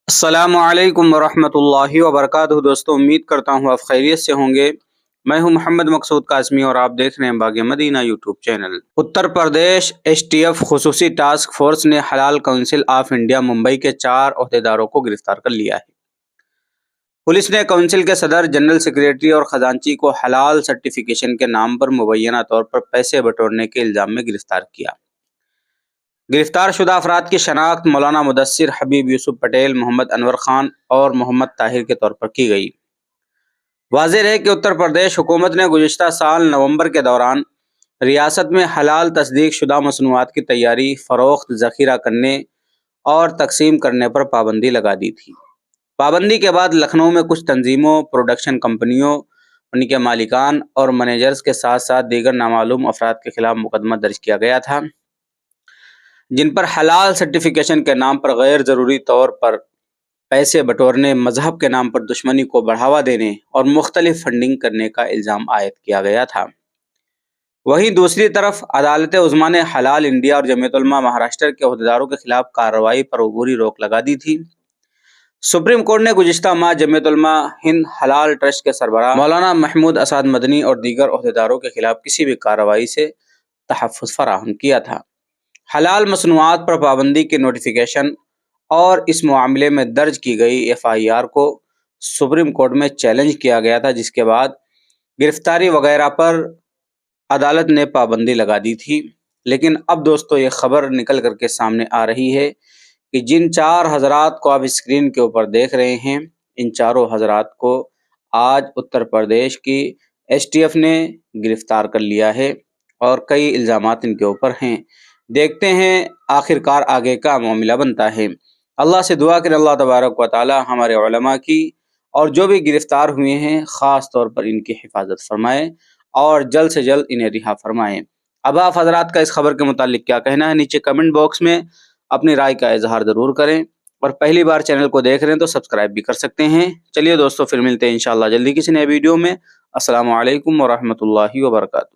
السلام علیکم ورحمۃ اللہ وبرکاتہ دوستوں، امید کرتا ہوں آپ خیریت سے ہوں گے۔ میں ہوں محمد مقصود قاسمی اور آپ دیکھ رہے ہیں باغ مدینہ YouTube channel. Uttar Pradesh S T F خصوصی ٹاسک فورس نے حلال کونسل آف انڈیا ممبئی کے 4 عہدیداروں کو گرفتار کر لیا ہے۔ پولیس نے کونسل کے صدر، جنرل سیکریٹری اور خزانچی کو حلال سرٹیفکیشن کے نام پر مبینہ طور پر پیسے بٹورنے کے الزام میں گرفتار کیا۔ گرفتار شدہ افراد کی شناخت مولانا مدثر، حبیب یوسف پٹیل، محمد انور خان اور محمد طاہر کے طور پر کی گئی۔ واضح ہے کہ اتر پردیش حکومت نے گزشتہ سال نومبر کے دوران ریاست میں حلال تصدیق شدہ مصنوعات کی تیاری، فروخت، ذخیرہ کرنے اور تقسیم کرنے پر پابندی لگا دی تھی۔ پابندی کے بعد لکھنؤ میں کچھ تنظیموں، پروڈکشن کمپنیوں، ان کے مالکان اور مینیجرز کے ساتھ ساتھ دیگر نامعلوم افراد کے خلاف مقدمہ درج کیا گیا تھا، جن پر حلال سرٹیفکیشن کے نام پر غیر ضروری طور پر پیسے بٹورنے، مذہب کے نام پر دشمنی کو بڑھاوا دینے اور مختلف فنڈنگ کرنے کا الزام عائد کیا گیا تھا۔ وہیں دوسری طرف عدالت عظمیٰ نے حلال انڈیا اور جمعیت علماء مہاراشٹر کے عہدیداروں کے خلاف کارروائی پر عبوری روک لگا دی تھی۔ سپریم کورٹ نے گزشتہ ماہ جمعیت علماء ہند حلال ٹرسٹ کے سربراہ مولانا محمود اسعد مدنی اور دیگر عہدیداروں کے خلاف کسی بھی کارروائی سے تحفظ فراہم کیا تھا۔ حلال مصنوعات پر پابندی کی نوٹیفیکیشن اور اس معاملے میں درج کی گئی FIR کو سپریم کورٹ میں چیلنج کیا گیا تھا، جس کے بعد گرفتاری وغیرہ پر عدالت نے پابندی لگا دی تھی۔ لیکن اب دوستو یہ خبر نکل کر کے سامنے آ رہی ہے کہ جن 4 حضرات کو آپ اسکرین کے اوپر دیکھ رہے ہیں، ان چاروں حضرات کو آج اتر پردیش کی STF نے گرفتار کر لیا ہے اور کئی الزامات ان کے اوپر ہیں۔ دیکھتے ہیں آخرکار آگے کا معاملہ بنتا ہے۔ اللہ سے دعا کریں اللہ تبارک و تعالی ہمارے علماء کی اور جو بھی گرفتار ہوئے ہیں خاص طور پر ان کی حفاظت فرمائے اور جلد سے جلد انہیں رہا فرمائیں۔ اب آپ حضرات کا اس خبر کے متعلق کیا کہنا ہے؟ نیچے کمنٹ باکس میں اپنی رائے کا اظہار ضرور کریں، اور پہلی بار چینل کو دیکھ رہے ہیں تو سبسکرائب بھی کر سکتے ہیں۔ چلیے دوستو، پھر ملتے ہیں انشاءاللہ جلدی کسی نئے ویڈیو میں۔ السلام علیکم ورحمۃ اللہ وبرکاتہ۔